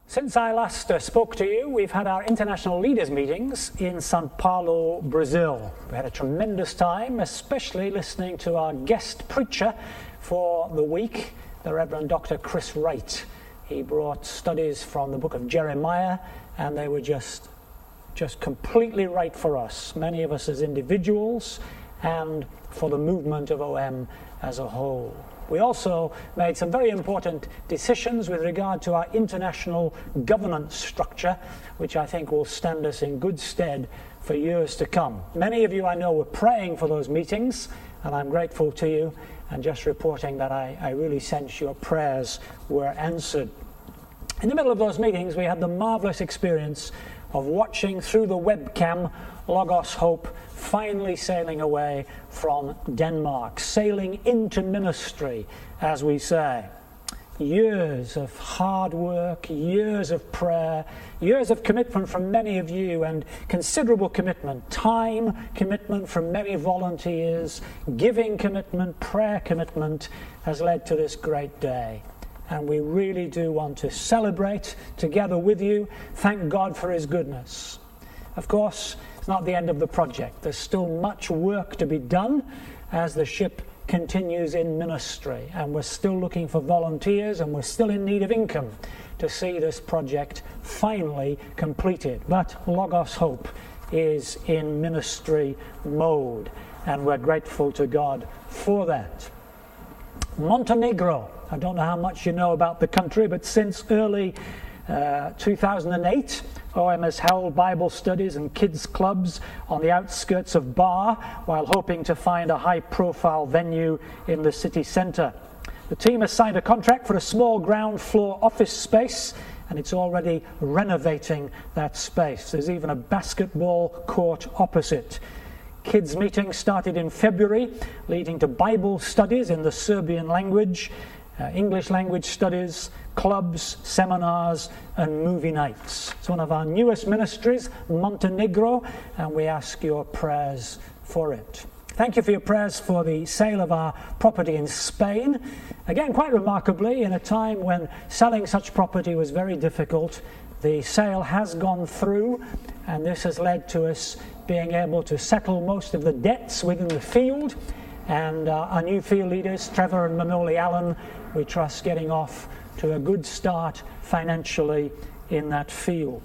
Since I last spoke to you, we've had our international leaders meetings in São Paulo, Brazil. We had a tremendous time, especially listening to our guest preacher for the week, the Reverend Dr. Chris Wright. He brought studies from the book of Jeremiah, and they were just completely right for us, many of us as individuals, and for the movement of OM as a whole. We also made some very important decisions with regard to our international governance structure, which I think will stand us in good stead for years to come. Many of you I know were praying for those meetings, and I'm grateful to you, and just reporting that I really sense your prayers were answered. In the middle of those meetings, we had the marvelous experience of watching through the webcam Logos Hope finally sailing away from Denmark, sailing into ministry, as we say. Years of hard work, years of prayer, years of commitment from many of you, and considerable commitment, time commitment from many volunteers, giving commitment, prayer commitment has led to this great day. And we really do want to celebrate together with you. Thank God for His goodness. Of course, it's not the end of the project. There's still much work to be done as the ship continues in ministry. And we're still looking for volunteers, and we're still in need of income to see this project finally completed. But Logos Hope is in ministry mode, and we're grateful to God for that. Montenegro. I don't know how much you know about the country, but since early 2008, OM has held Bible studies and kids clubs on the outskirts of Bar, while hoping to find a high-profile venue in the city centre. The team has signed a contract for a small ground floor office space, and it's already renovating that space. There's even a basketball court opposite. Kids meetings started in February, leading to Bible studies in the Serbian language, English language studies, clubs, seminars, and movie nights. It's one of our newest ministries, Montenegro, and we ask your prayers for it. Thank you for your prayers for the sale of our property in Spain. Again, quite remarkably, in a time when selling such property was very difficult, the sale has gone through, and this has led to us being able to settle most of the debts within the field. And our new field leaders, Trevor and Manoli Allen, we trust getting off to a good start financially in that field.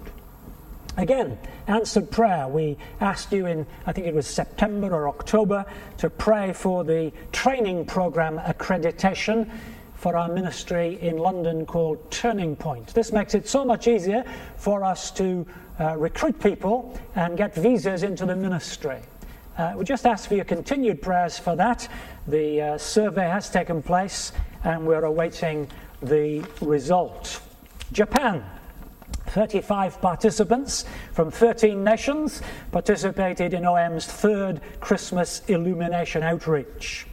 Again, answered prayer. We asked you in, I think it was September or October, to pray for the training program accreditation for our ministry in London called Turning Point. This makes it so much easier for us to recruit people and get visas into the ministry. We just ask for your continued prayers for that. The survey has taken place, and we're awaiting the result. Japan. 35 participants from 13 nations participated in OM's third Christmas illumination outreach.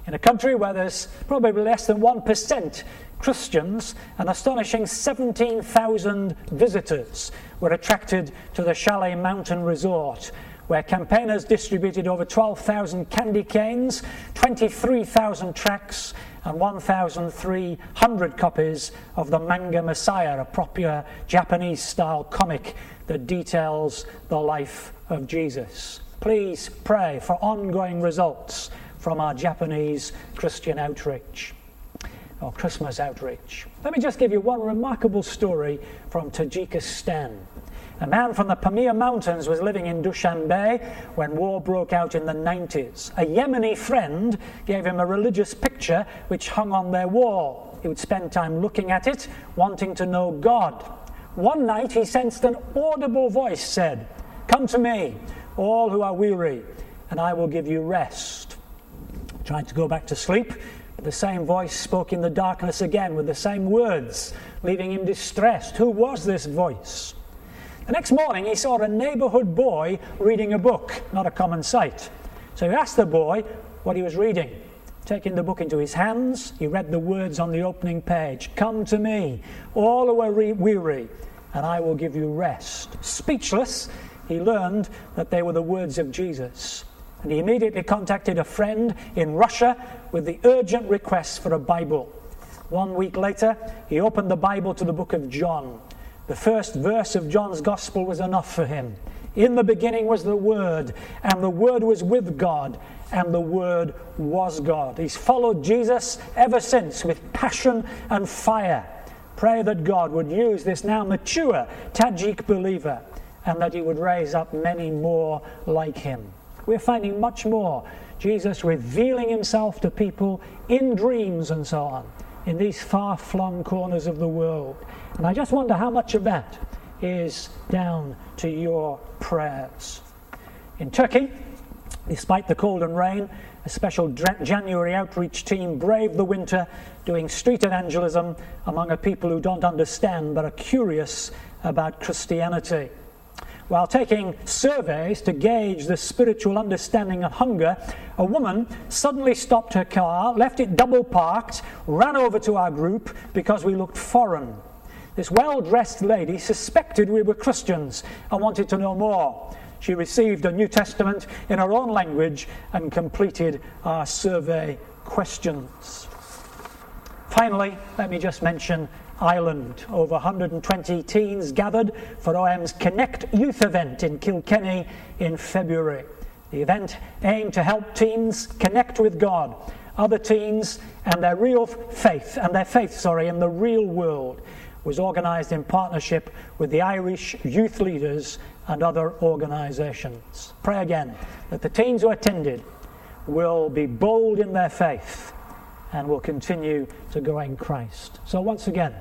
In a country where there's probably less than 1% Christians, an astonishing 17,000 visitors were attracted to the Chalet Mountain Resort, where campaigners distributed over 12,000 candy canes, 23,000 tracts, and 1,300 copies of The Manga Messiah, a popular Japanese-style comic that details the life of Jesus. Please pray for ongoing results from our Japanese Christian outreach, or Christmas outreach. Let me just give you one remarkable story from Tajikistan. A man from the Pamir Mountains was living in Dushanbe when war broke out in the 90s. A Yemeni friend gave him a religious picture which hung on their wall. He would spend time looking at it, wanting to know God. One night he sensed an audible voice said, "Come to me, all who are weary, and I will give you rest." Tried to go back to sleep, but the same voice spoke in the darkness again with the same words, leaving him distressed. Who was this voice? The next morning he saw a neighborhood boy reading a book, not a common sight. So he asked the boy what he was reading. Taking the book into his hands, he read the words on the opening page, "Come to me, all who are weary, and I will give you rest." Speechless, he learned that they were the words of Jesus. And he immediately contacted a friend in Russia with the urgent request for a Bible. 1 week later, he opened the Bible to the book of John. The first verse of John's Gospel was enough for him. In the beginning was the Word, and the Word was with God, and the Word was God. He's followed Jesus ever since with passion and fire. Pray that God would use this now mature Tajik believer, and that he would raise up many more like him. We're finding much more Jesus revealing himself to people in dreams and so on, in these far-flung corners of the world. And I just wonder how much of that is down to your prayers. In Turkey, despite the cold and rain, a special January outreach team braved the winter, doing street evangelism among a people who don't understand but are curious about Christianity. While taking surveys to gauge the spiritual understanding of hunger, a woman suddenly stopped her car, left it double parked, ran over to our group because we looked foreign. This well-dressed lady suspected we were Christians and wanted to know more. She received a New Testament in her own language and completed our survey questions. Finally, let me just mention Ireland. Over 120 teens gathered for OM's Connect Youth event in Kilkenny in February. The event aimed to help teens connect with God, other teens, and their faith in the real world. Was organised in partnership with the Irish youth leaders and other organisations. Pray again that the teens who attended will be bold in their faith and will continue to grow in Christ. So once again,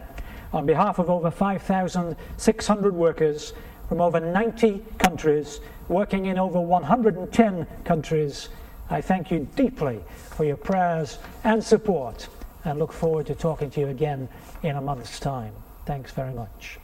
on behalf of over 5,600 workers from over 90 countries, working in over 110 countries, I thank you deeply for your prayers and support, and look forward to talking to you again in a month's time. Thanks very much.